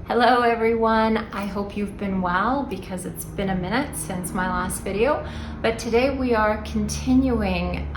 Hello everyone, I hope you've been well because it's been a minute since my last video, but today we are continuing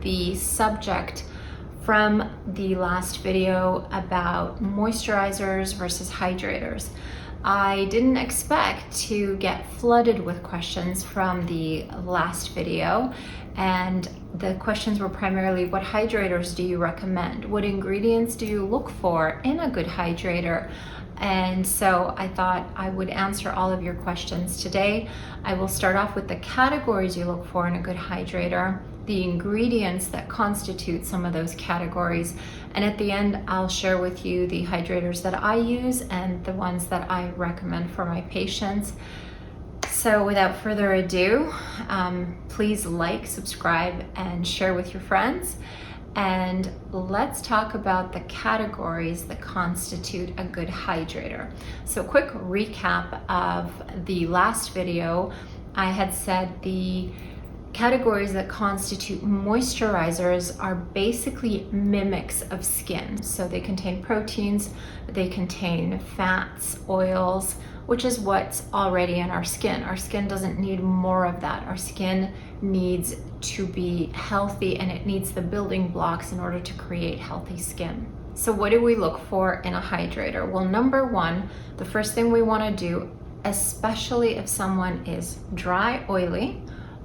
the subject from the last video about moisturizers versus hydrators. I didn't expect to get flooded with questions from the last video, and the questions were primarily, what hydrators do you recommend? What ingredients do you look for in a good hydrator? And so I thought I would answer all of your questions today. I will start off with the categories you look for in a good hydrator, the ingredients that constitute some of those categories, and at the end I'll share with you the hydrators that I use and the ones that I recommend for my patients. So without further ado, please like, subscribe, and share with your friends. And let's talk about the categories that constitute a good hydrator. So quick recap of the last video. I had said the categories that constitute moisturizers are basically mimics of skin. So they contain proteins, they contain fats, oils, which is what's already in our skin. Our skin doesn't need more of that. Our skin needs to be healthy, and it needs the building blocks in order to create healthy skin. So what do we look for in a hydrator? Well, number one, the first thing we want to do, especially if someone is dry, oily,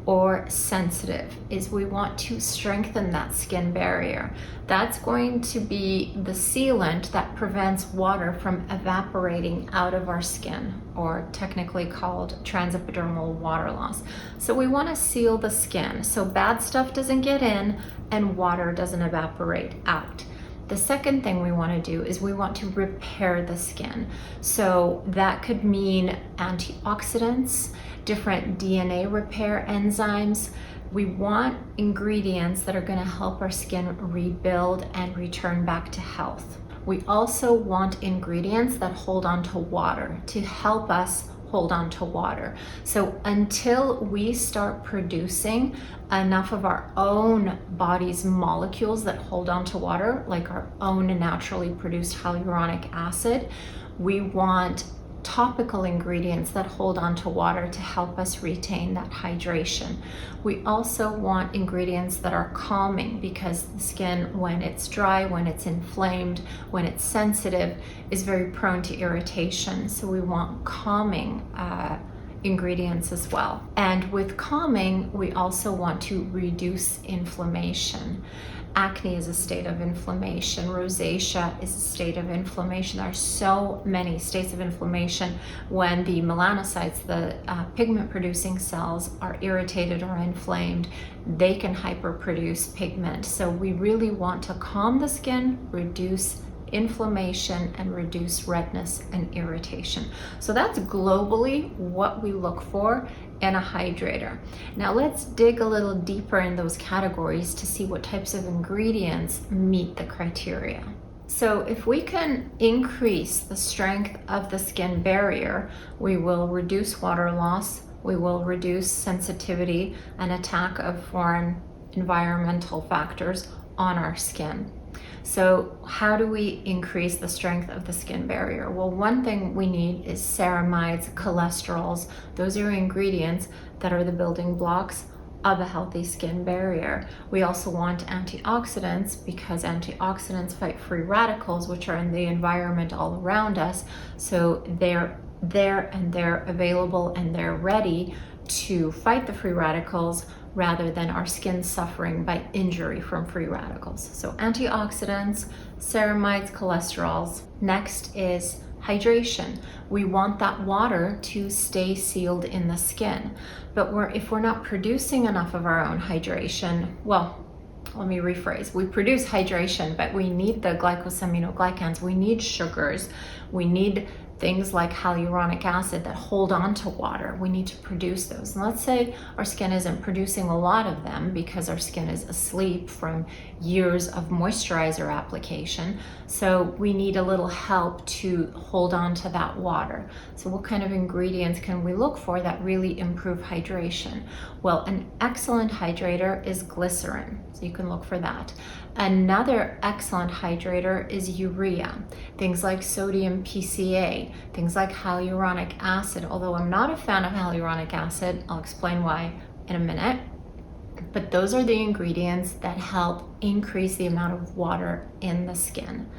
or sensitive, is we want to strengthen that skin barrier. That's going to be the sealant that prevents water from evaporating out of our skin, or technically called transepidermal water loss. So we want to seal the skin so bad stuff doesn't get in and water doesn't evaporate out. The second thing we want to do is we want to repair the skin. So that could mean antioxidants, different DNA repair enzymes. We want ingredients that are going to help our skin rebuild and return back to health. We also want ingredients that hold on to water to help us hold on to water. So until we start producing enough of our own body's molecules that hold on to water, like our own naturally produced hyaluronic acid, we want topical ingredients that hold on to water to help us retain that hydration. We also want ingredients that are calming, because the skin, when it's dry, when it's inflamed, when it's sensitive, is very prone to irritation. So we want calming ingredients as well. And with calming, we also want to reduce inflammation. Acne is a state of inflammation. Rosacea is a state of inflammation. There are so many states of inflammation when the melanocytes, the pigment-producing cells, are irritated or inflamed. They can hyperproduce pigment. So we really want to calm the skin, reduce inflammation, and reduce redness and irritation. So that's globally what we look for in a hydrator. Now let's dig a little deeper in those categories to see what types of ingredients meet the criteria. So if we can increase the strength of the skin barrier, we will reduce water loss, we will reduce sensitivity and attack of foreign environmental factors on our skin. So how do we increase the strength of the skin barrier? Well, one thing we need is ceramides, cholesterols. Those are ingredients that are the building blocks of a healthy skin barrier. We also want antioxidants, because antioxidants fight free radicals, which are in the environment all around us. So they're there and they're available and they're ready to fight the free radicals, rather than our skin suffering by injury from free radicals. So antioxidants, ceramides, cholesterols. Next is hydration. We want that water to stay sealed in the skin. But if we're not producing enough of our own hydration, well, let me rephrase. We produce hydration, but we need the glycosaminoglycans. We need sugars. We need things like hyaluronic acid that hold on to water. We need to produce those. And let's say our skin isn't producing a lot of them because our skin is asleep from years of moisturizer application. So we need a little help to hold on to that water. So what kind of ingredients can we look for that really improve hydration? Well, an excellent hydrator is glycerin. So you can look for that. Another excellent hydrator is urea. Things like sodium sodium PCA, things like hyaluronic acid. Although I'm not a fan of hyaluronic acid, I'll explain why in a minute. But those are the ingredients that help increase the amount of water in the skin.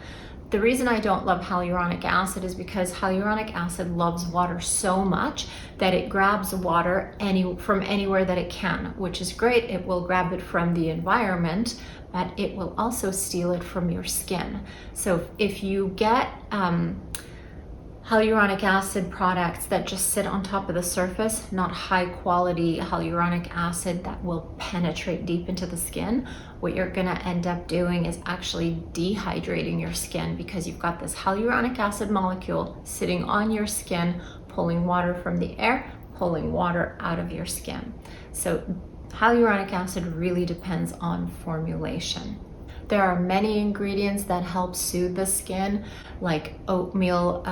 The reason I don't love hyaluronic acid is because hyaluronic acid loves water so much that it grabs water from anywhere that it can, which is great. It will grab it from the environment, but it will also steal it from your skin. So if you get hyaluronic acid products that just sit on top of the surface, not high quality hyaluronic acid that will penetrate deep into the skin, what you're gonna end up doing is actually dehydrating your skin, because you've got this hyaluronic acid molecule sitting on your skin, pulling water from the air, pulling water out of your skin. So hyaluronic acid really depends on formulation. There are many ingredients that help soothe the skin, like oatmeal,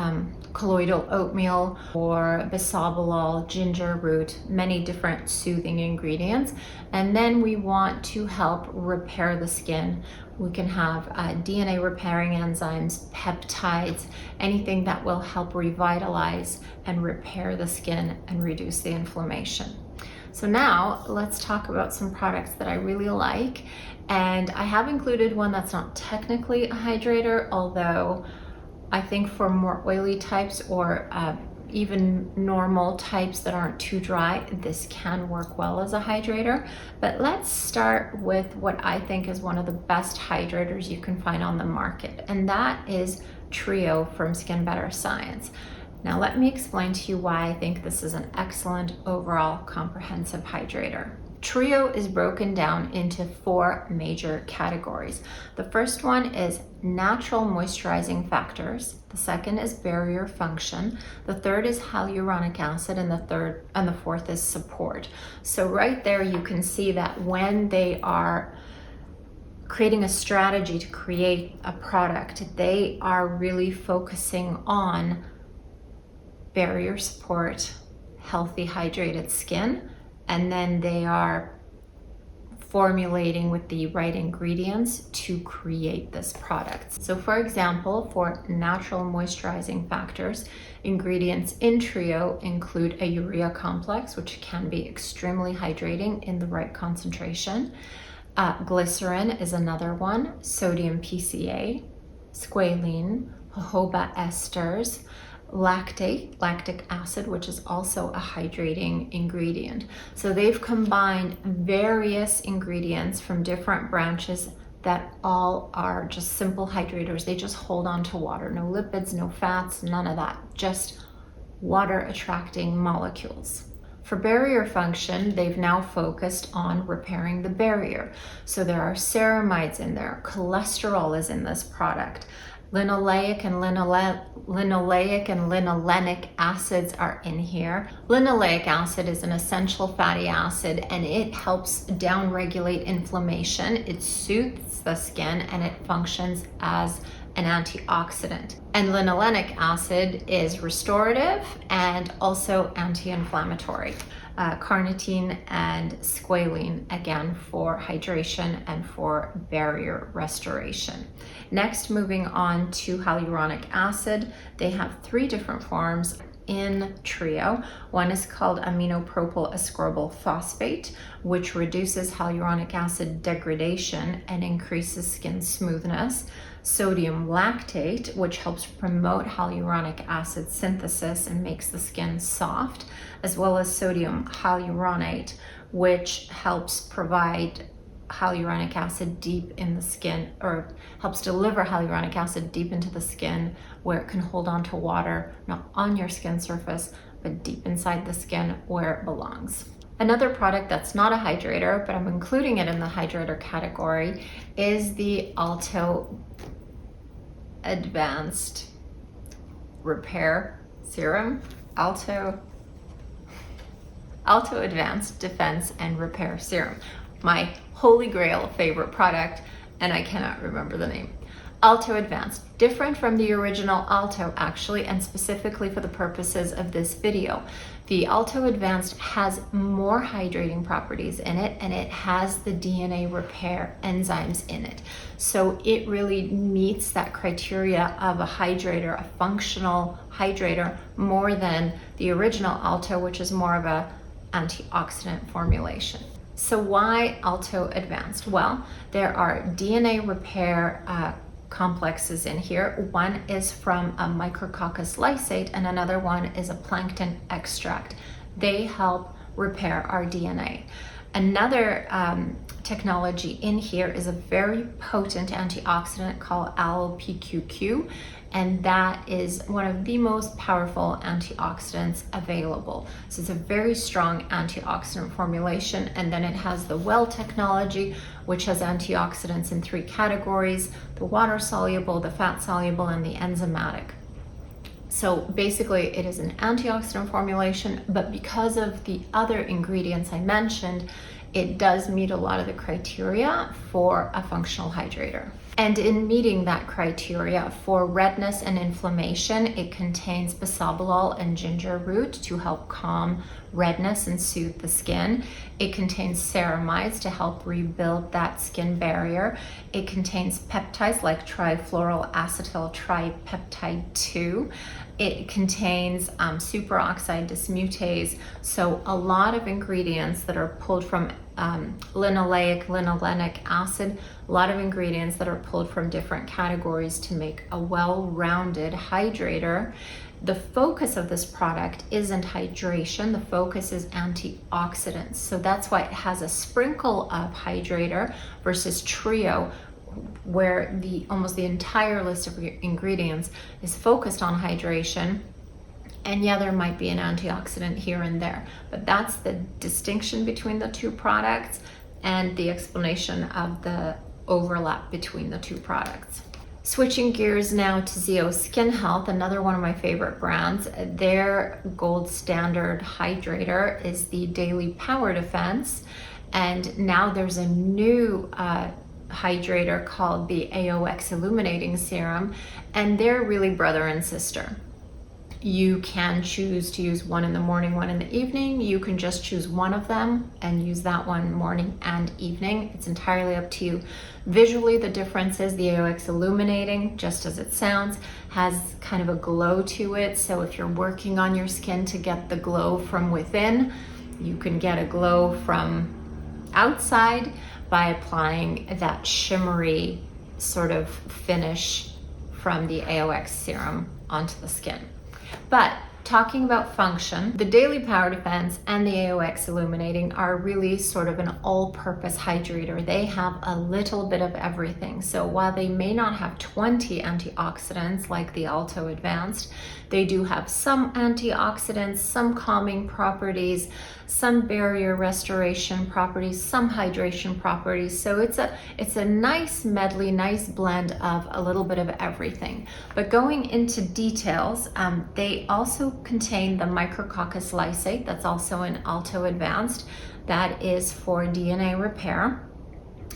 colloidal oatmeal, or bisabolol, ginger root, many different soothing ingredients. And then we want to help repair the skin. We can have DNA repairing enzymes, peptides, anything that will help revitalize and repair the skin and reduce the inflammation. So now let's talk about some products that I really like. And I have included one that's not technically a hydrator, although I think for more oily types or even normal types that aren't too dry, this can work well as a hydrator. But let's start with what I think is one of the best hydrators you can find on the market, and that is Trio from Skinbetter Science. Now let me explain to you why I think this is an excellent overall comprehensive hydrator. Trio is broken down into 4 major categories. The first one is natural moisturizing factors. The second is barrier function. The third is hyaluronic acid, and the fourth is support. So right there you can see that when they are creating a strategy to create a product, they are really focusing on barrier support, healthy hydrated skin, and then they are formulating with the right ingredients to create this product. So for example, for natural moisturizing factors, ingredients in Trio include a urea complex, which can be extremely hydrating in the right concentration. Glycerin is another one, sodium PCA, squalene, jojoba esters, lactic acid, which is also a hydrating ingredient. So they've combined various ingredients from different branches that all are just simple hydrators. They just hold on to water, no lipids, no fats, none of that, just water attracting molecules. For barrier function, they've now focused on repairing the barrier. So there are ceramides in there, cholesterol is in this product. Linoleic and linolenic acids are in here. Linoleic acid is an essential fatty acid, and it helps downregulate inflammation. It soothes the skin, and it functions as an antioxidant. And linolenic acid is restorative and also anti-inflammatory. Carnitine and squalene, again, for hydration and for barrier restoration. Next, moving on to hyaluronic acid, they have 3 different forms in Trio. One is called aminopropyl ascorbyl phosphate, which reduces hyaluronic acid degradation and increases skin smoothness. Sodium lactate, which helps promote hyaluronic acid synthesis and makes the skin soft, as well as sodium hyaluronate, which helps provide hyaluronic acid deep in the skin, or helps deliver hyaluronic acid deep into the skin, where it can hold on to water, not on your skin surface, but deep inside the skin where it belongs. Another product that's not a hydrator, but I'm including it in the hydrator category, is the Alto Advanced Repair Serum. Alto Advanced Defense and Repair Serum. My holy grail favorite product, and I cannot remember the name. Alto Advanced, different from the original Alto actually, and specifically for the purposes of this video. The Alto Advanced has more hydrating properties in it, and it has the DNA repair enzymes in it. So it really meets that criteria of a hydrator, a functional hydrator, more than the original Alto, which is more of a antioxidant formulation. So why Alto Advanced? Well, there are DNA repair complexes in here. One is from a Micrococcus lysate and another one is a plankton extract. They help repair our DNA. Another technology in here is a very potent antioxidant called ALPQQ, and that is one of the most powerful antioxidants available. So it's a very strong antioxidant formulation. And then it has the Well technology, which has antioxidants in 3 categories: the water soluble, the fat soluble, and the enzymatic. So basically it is an antioxidant formulation, but because of the other ingredients I mentioned, it does meet a lot of the criteria for a functional hydrator. And in meeting that criteria for redness and inflammation, it contains bisabolol and ginger root to help calm redness and soothe the skin. It contains ceramides to help rebuild that skin barrier. It contains peptides like trifluoroacetyl tripeptide 2. It contains superoxide dismutase. So a lot of ingredients that are pulled from linolenic acid, a lot of ingredients that are pulled from different categories to make a well-rounded hydrator. The focus of this product isn't hydration, the focus is antioxidants. So that's why it has a sprinkle of hydrator versus trio, where almost the entire list of ingredients is focused on hydration. And yeah, there might be an antioxidant here and there, but that's the distinction between the two products and the explanation of the overlap between the two products. Switching gears now to Zeo Skin Health, another one of my favorite brands. Their gold standard hydrator is the Daily Power Defense, and now there's a new hydrator called the AOX Illuminating Serum, and they're really brother and sister. You can choose to use one in the morning, one in the evening. You can just choose one of them and use that one morning and evening. It's entirely up to you. Visually, the difference is the AOX Illuminating, just as it sounds, has kind of a glow to it. So if you're working on your skin to get the glow from within, you can get a glow from outside by applying that shimmery sort of finish from the AOX serum onto the skin. But talking about function, the Daily Power Defense and the AOX Illuminating are really sort of an all-purpose hydrator. They have a little bit of everything. So while they may not have 20 antioxidants like the Alto Advanced, they do have some antioxidants, some calming properties, some barrier restoration properties, some hydration properties. So it's a nice medley, nice blend of a little bit of everything. But going into details, they also contain the Micrococcus lysate, that's also an Alto Advanced, that is for DNA repair.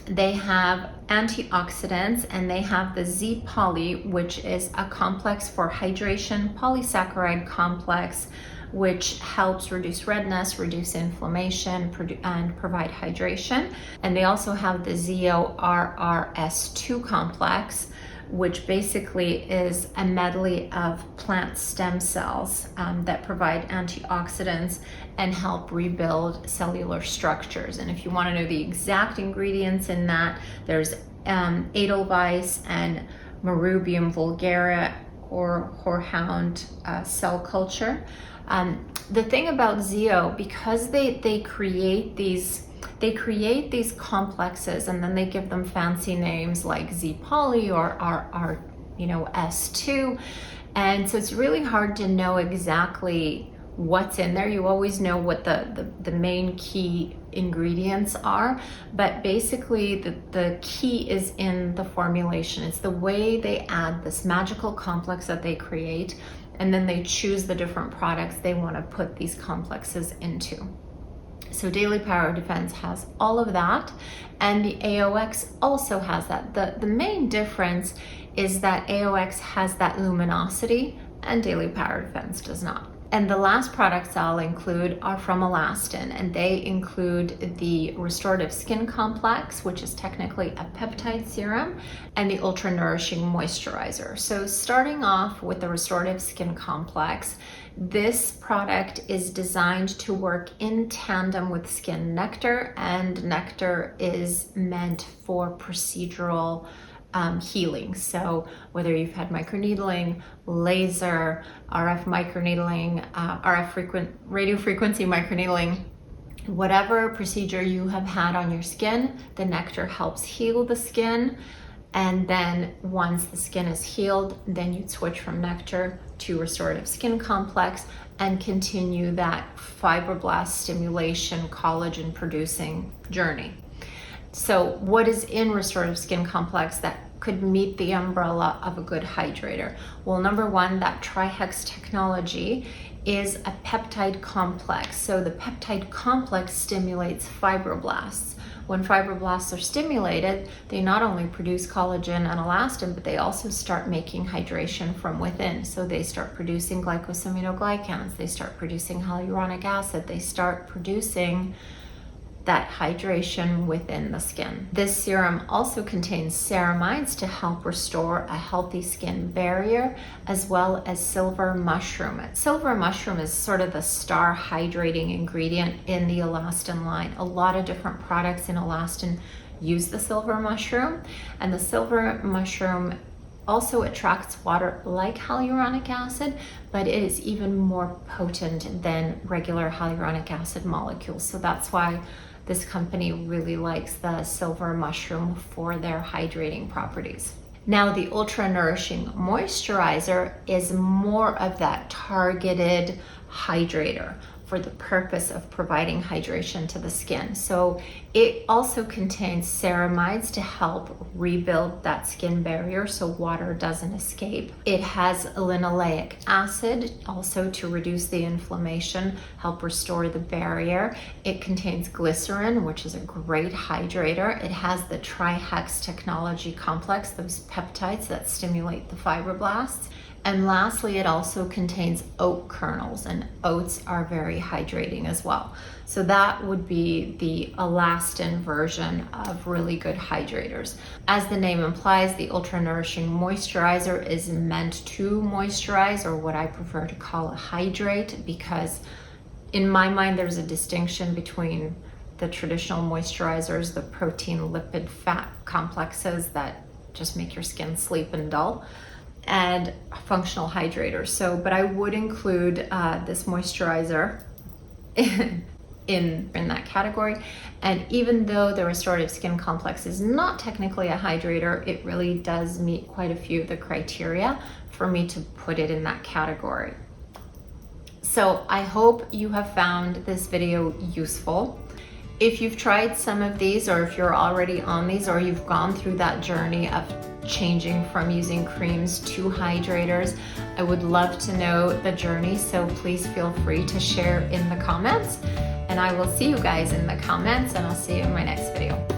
They have antioxidants, and they have the Z-poly, which is a complex for hydration, polysaccharide complex, which helps reduce redness, reduce inflammation, and provide hydration. And they also have the Zeo RRS2 complex, which basically is a medley of plant stem cells that provide antioxidants and help rebuild cellular structures. And if you want to know the exact ingredients in that, there's Edelweiss and Marubium vulgare or horehound cell culture. The thing about Zeo, because they create these complexes and then they give them fancy names like Z-poly or S2, and so it's really hard to know exactly what's in there. You always know what the main key ingredients are, but basically the key is in the formulation. It's the way they add this magical complex that they create, and then they choose the different products they want to put these complexes into. So Daily Power Defense has all of that, and the AOX also has that. The main difference is that AOX has that luminosity and Daily Power Defense does not. And the last products I'll include are from Alastin, and they include the Restorative Skin Complex, which is technically a peptide serum, and the Ultra Nourishing Moisturizer. So starting off with the Restorative Skin Complex, this product is designed to work in tandem with skin nectar, and nectar is meant for procedural healing. So whether you've had microneedling, laser, RF microneedling, radio frequency microneedling, whatever procedure you have had on your skin, the nectar helps heal the skin. And then once the skin is healed, then you'd switch from nectar to Restorative Skin Complex and continue that fibroblast stimulation, collagen producing journey. So what is in Restorative Skin Complex that could meet the umbrella of a good hydrator? Well, number one, that trihex technology is a peptide complex. So the peptide complex stimulates fibroblasts. When fibroblasts are stimulated, they not only produce collagen and elastin, but they also start making hydration from within. So they start producing glycosaminoglycans, they start producing hyaluronic acid, they start producing that hydration within the skin. This serum also contains ceramides to help restore a healthy skin barrier, as well as silver mushroom. Silver mushroom is sort of the star hydrating ingredient in the Alastin line. A lot of different products in Alastin use the silver mushroom, and the silver mushroom also attracts water like hyaluronic acid, but it is even more potent than regular hyaluronic acid molecules. So that's why this company really likes the silver mushroom for their hydrating properties. Now, the Ultra Nourishing Moisturizer is more of that targeted hydrator for the purpose of providing hydration to the skin. So it also contains ceramides to help rebuild that skin barrier so water doesn't escape. It has linoleic acid also to reduce the inflammation, help restore the barrier. It contains glycerin, which is a great hydrator. It has the trihex technology complex, those peptides that stimulate the fibroblasts. And lastly, it also contains oat kernels, and oats are very hydrating as well. So that would be the Alastin version of really good hydrators. As the name implies, the Ultra Nourishing Moisturizer is meant to moisturize, or what I prefer to call a hydrate, because in my mind, there's a distinction between the traditional moisturizers, the protein, lipid, fat complexes that just make your skin sleep and dull, and functional hydrators. So, but I would include this moisturizer in that category. And even though the Restorative Skin Complex is not technically a hydrator, it really does meet quite a few of the criteria for me to put it in that category. So I hope you have found this video useful. If you've tried some of these, or if you're already on these, or you've gone through that journey of changing from using creams to hydrators, I would love to know the journey. So please feel free to share in the comments, and I will see you guys in the comments, and I'll see you in my next video.